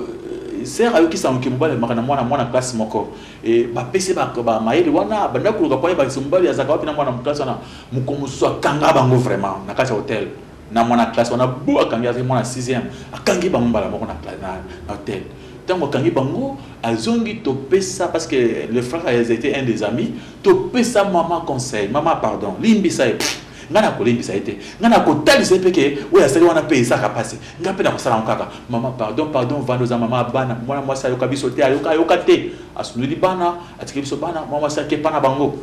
sert ayoki sa moko mobile makana mwana classe moko et ba pese ba maeli wana banda kuluka kwa ba mobile azaka wapi na mwana classe wana mukomo so kanga bango vraiment na kati hotel na mwana classe wana bu akanga avec mwana 6e akangi ba mbala moko na hotel. Tant que bango azongi to pesa parce que le frère a été un des amis to pesa maman conseil maman pardon limbi sa ngana ko limbi sa été ngana ko tali se peke o ya sali wana pesa ka passer ngape na kosala nkaka maman pardon vando za maman bana mwana mwasa yoka biso te ayoka te asunuli bana atike biso bana mwana mwasa ke pana bango.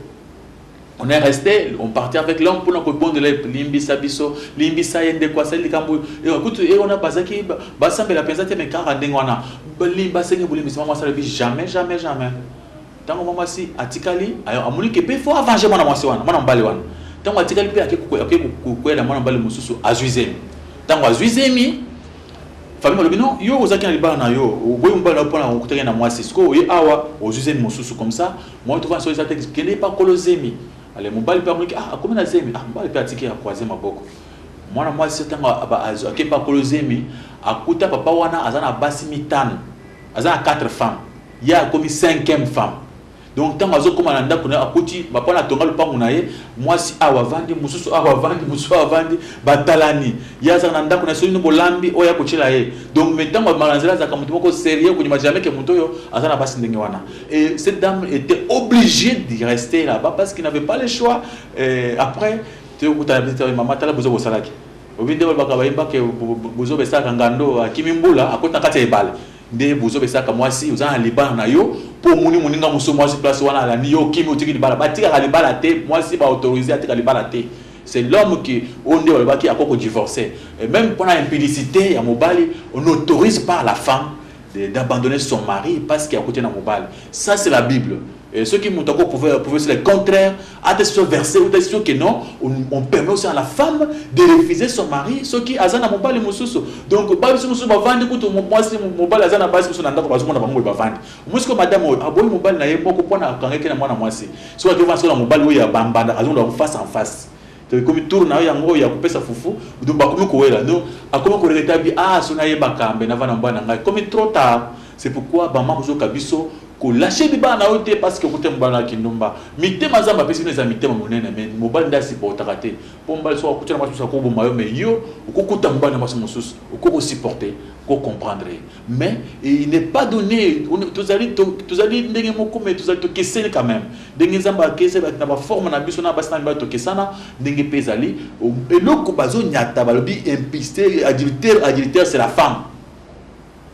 On est resté, on partait avec l'homme pour nous bon de l'imbisa biso, l'imbisa yende quoi c'est likambo. Écoute, et on a basé qui basambe la pensée mais car ndengwana. Limba senge bulimbisa moi ça le jamais. Tant que moi si atikali, amuli ke pe faut avanger moi moi wana, moi mbali wana. Tant que atikali pe akekukwela la moi mbali mususu azuizemi. Tant que azuizemi famille le non yo ozaki na libala na yo boye mbala pona okutenge na moi c'est ce ko awa azuizemi mususu comme ça moi tu vas sur les attaques qui n'est pas kolozemi. allez mobali pa moki ah comme na zemi ah mobali pa tiki ya croiser maboko mwana moi c'est un aké pa kolozemi akuta papa wana azana basi mitano azana 4 femmes ya comme 5e femme donc tant azo comme na ndako na akuti papa na tonga lupango na ye moi si awa vandi mususu awa vandi mususu awa vandi batalani ya za na ndako na soni bolambi oya kochela ye donc maintenant malanzela za kamutu moko sérieux ko jamais que muto yo azana basi ndenge wana et cette dame était obligée de rester là-bas parce qu'il n'avait pas le choix après tu as maman tala bozo bosalaki obinde baka bayimba ke bozo besaka ngando akimimbula akota kati ya ebale nde bozo besaka mwasi uzana libana na yo pour muni muninga muso mwasi place wana la ni yo kimi otiki libala batika libala te mwasi ba autoriser atika libala te c'est l'homme qui on dit qui a encore divorcé et même pendant l'impudicité ya mobali on n'autorise pas la femme d'abandonner son mari parce qu'il a côté na mobali ça c'est la Bible. Et ceux qui m'ont encore prouvé c'est le contraire, à des versets ou des choses que non, on permet aussi à la femme de refuser son mari, ceux qui azana mobile mususu. Donc ba biso mususu ba vendre kuto moi si mobile azana basi mususu na ndako bazo mona bango ba vendre. Musuko madame aboyi mobile na ye moko pona kangeke na mwana mwasi. So que va sur la mobile où ya bambanda azonda face en face. Donc comme tourne na yango ya kupesa fufu, donc ba komi koela no, akoma ko regretter bi sona ye bakambe na vana mbana ngai. Comme trop tard, c'est pourquoi ba mamuzo kabiso ko lâcher des bana ote parce que côté mbana kindomba mitema zamba pesi neza mitema monene mais mobali ndasi porta raté pomba so akuta na maso ko bomayo mais yo ukukuta mbana maso mususu uko supporter ko comprendre mais il n'est pas donné tous allez ndenge moko mais tous allez to kesser quand même ndenge zamba kese na ba forme na biso na basana ba to kesana ndenge pezali et loko bazo nyata balobi impiste adultère c'est la femme.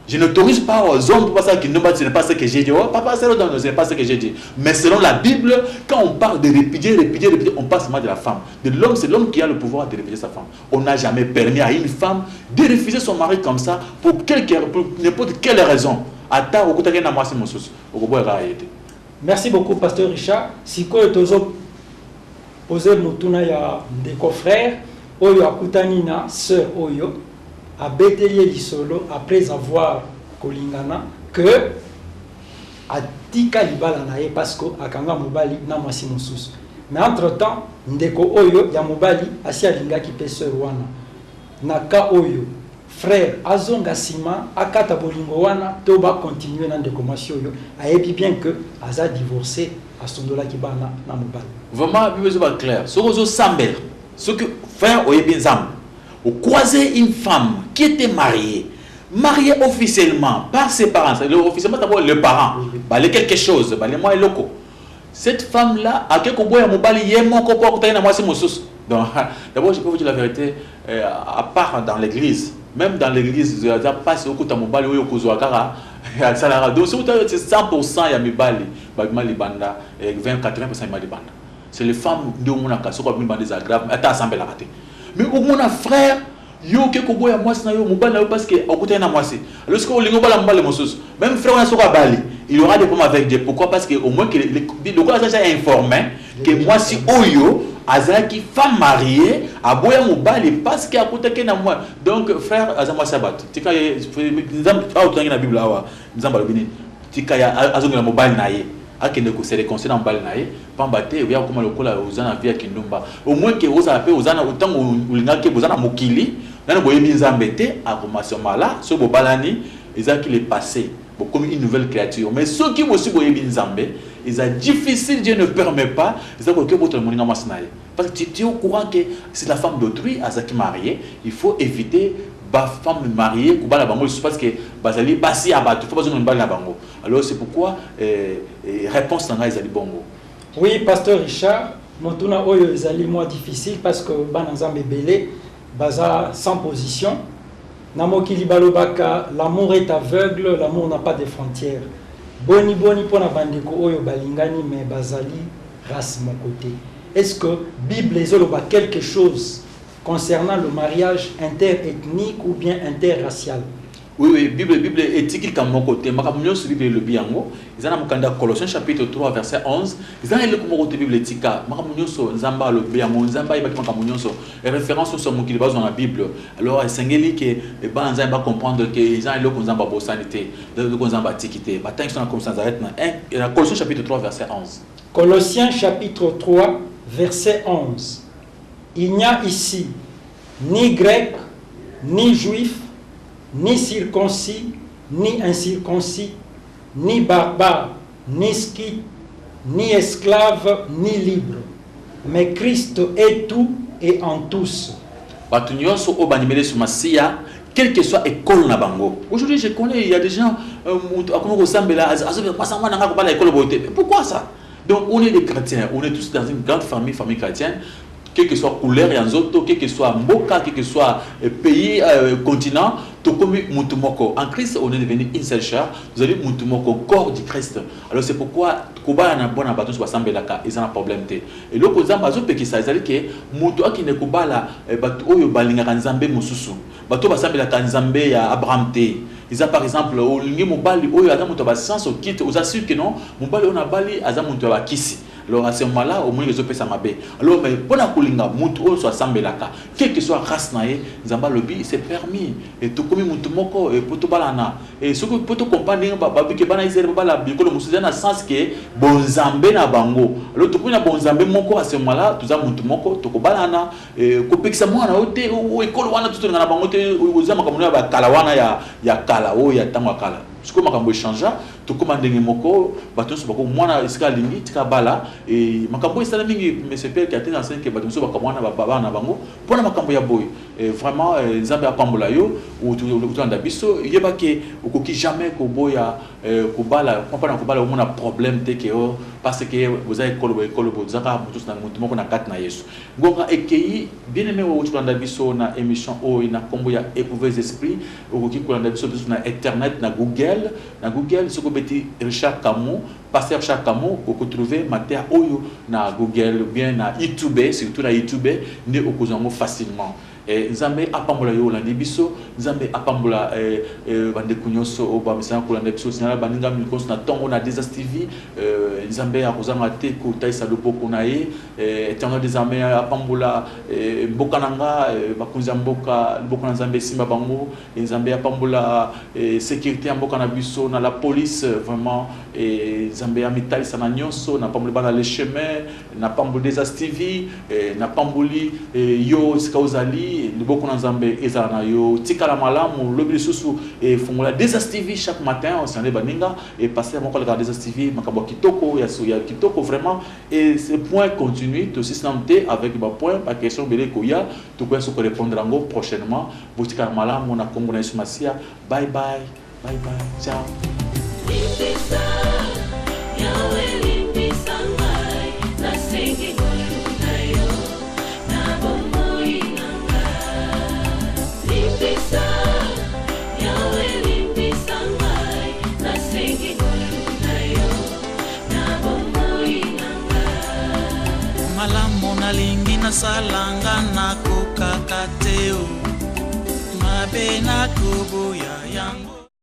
Je n'autorise pas aux hommes pour passer qui ce n'est pas ce que j'ai dit. Oh, papa, ce n'est pas ce que j'ai dit. Mais selon la Bible, quand on parle de répudier, on parle seulement de la femme. De l'homme, c'est l'homme qui a le pouvoir de répudier sa femme. On n'a jamais permis à une femme de refuser son mari comme ça pour n'importe quelle raison. Merci beaucoup, Pasteur Richard. Si vous avez posé des confrères, Oyo Akutanina, sœur Oyo, à Bételier Lisolo, après avoir kolingana, que à Tika Libala nae parce que Akanga Mobali na mwasi mususu. Mais entre-temps, ndeko Oyo ya Mobali asi alinga ki pe sœur wana. Naka Oyo, frère azonga sima akata bolingo wana toba continuer na ndeko mwasi Oyo. Ayebi bien que aza divorcé à son dola ki bana na Mobali. Vraiment, bibezo ba clair. Ce que Samber, ce que frère Oyebi Nzambe vous croisez une femme qui était mariée officiellement par ses parents, officiellement d'abord le parent, balé quelque chose, balé moi et loco. Cette femme-là, à quelque bois mobali yémo ko po kutana moi c'est mususu. Donc d'abord je peux vous dire la vérité, à part dans l'église, même dans l'église, il y a pas ce okuta mobali oyo kuzwa kara ya salara. Donc c'est 100% ya mibali, bagma libanda, 20-80% ya libanda. C'est les femmes de mona kaso ko mibanda des aggraves, ata assemblée la raté. Mais au mon frère, yo ke ko boya mwasi na yo mobali na yo parce que okuta na mwasi. Alors ce que olingo bala mbale mosusu. Même frère on a soka bali, il aura des problèmes avec Dieu. Pourquoi? Parce que au moins que le quoi ça est informé que mwasi oyo azaki femme mariée a boya mobali parce que akuta ke na moi. Donc frère azama sabat. Tika nzam autangi na Bible awa. Nzamba lobini. Tika ya azonga mobali na ye. Akende ko se réconcilier en bal naé pambate oya koma lokola ozana via kindumba au moins que oza pe ozana utango ulingake ozana mokili nana boyebi nzambe te akomation mala so bobalani ezaki le passé comme une nouvelle créature mais ceux qui aussi boyebi nzambe c'est difficile, Dieu ne permet pas c'est que votre moninga masnaye parce que tu es au courant que c'est la femme d'autrui azaki mariée il faut éviter ba femme mariée kubala bango parce que bazali basi abatu faut pas besoin de bango. Alors c'est pourquoi réponse nanga ezali bongo. Oui, pasteur Richard, motuna oyo ezali moins difficile parce que banazambe belé baza sans position. Namokili balobaka l'amour est aveugle, l'amour n'a pas de frontières. Boni pona bandeko oyo balingani mais bazali race mon côté. Est-ce que Bible ezoloba quelque chose concernant le mariage interethnique ou bien interracial? Oui, Bible éthique comme mon côté. Makamunyo sur Bible le biango. Ils en ont mukanda Colossiens chapitre 3 verset 11. Ils en ont le côté Bible éthique. Makamunyo so Nzamba le biango Nzamba ibaki makamunyo so. Référence sur mon qui base dans la Bible. Alors sengeli que ba Nzamba comprendre que ils ont le Nzamba bosanité, le Nzamba antiquité. Ba tant qu'ils sont comme ça arrête na Colossiens chapitre 3 verset 11. Colossiens chapitre 3 verset 11. Il n'y a ici ni grec, ni juif, ni circoncis, ni incirconcis, ni barbare, ni scythe, ni esclave, ni libre. Mais Christ est tout et en tous. Quelle que soit l'école na bango. Aujourd'hui, je connais, il y a des gens pourquoi ça? Donc, on est des chrétiens, on est tous dans une grande famille chrétienne. Quelle que soit couleur, quel que soit mboka, quel que soit pays, continent, en Christ, on est devenu une seule chair. Vous allez mutumoko, corps du Christ. Alors c'est pourquoi Kuba na bon abatou soit sambelaka, ils ont un problème. Et l'autre chose, bazo peki ça, c'est que mutu akine kuba la batu oyo balinga kanzambe mususu. Batu basambelaka nzambe ya Abraham te. Ils ont par exemple au lingi mobali oyo adamu to ba sens au kit, aux assure que non, mobali on a bali azamu to ba kisi. Alors à ce moment-là, au moins les autres ça mabé. Alors mais bon à kulinga mutu oyo soit sambelaka, quel que soit race nae, nzamba lobi c'est permis. Et tout comme mutu moko et poto balana. Et ce que poto compagnie babi ke bana izere bala bikolo musuza na sens que bonzambe na bango. Alors tout kuna bonzambe moko à ce moment-là, tout ça mutu moko to ko balana et ko pekisa mwana ote o ekolo wana tout na bango te ozama kamuna ba kala wana ya kala o ya tango kala. Ce que makambo échangea tout comme ndenge moko bato so bako mwana iska lingi tika bala et makambo isala mingi mais c'est père qui a été enseigné que bato so bako mwana baba na bango pona makambo ya boy et vraiment nzambe apambola yo ou tout anda biso yeba ke okoki jamais ko boya ko bala papa na ko bala omona problème te ke parce que vous avez école zaka mutu na mutu moko na kat na Yesu ngonga ekei bien aimé o tout anda biso na émission o ina kombo ya éprouver esprit okoki ko anda biso na internet na Google ce que beti Richard Kamou pasteur Richard Kamou ko trouver mater oyo na Google bien na YouTube surtout na YouTube ne okozango facilement nzambe apambola yo landi biso nzambe apambola bande kunyoso oba misana ko landi biso sinala baninga milkos na tongo na Desas TV nzambe akozanga te ko taisa loboko na ye éternel des armées apambola mboka nanga bakunza mboka na nzambe simba bango nzambe apambola sécurité mboka na biso na la police vraiment nzambe amitali sana nyonso na pambola bana les chemins na pambola Desas TV na pamboli yo skauzali beaucoup na nzambe ezana yo tikala malamu lobi susu et fongola Desas TV chaque matin on s'en est baninga et passer mon collègue Desas TV makabo kitoko ya kitoko vraiment et ce point continue to systémité avec ba point ba question belé koya to quoi se répondre ngo prochainement tikala malamu na Kongo na Masia bye bye ciao. Malamu nalingi na salanga na kukakateo mabe na kubuya yangu.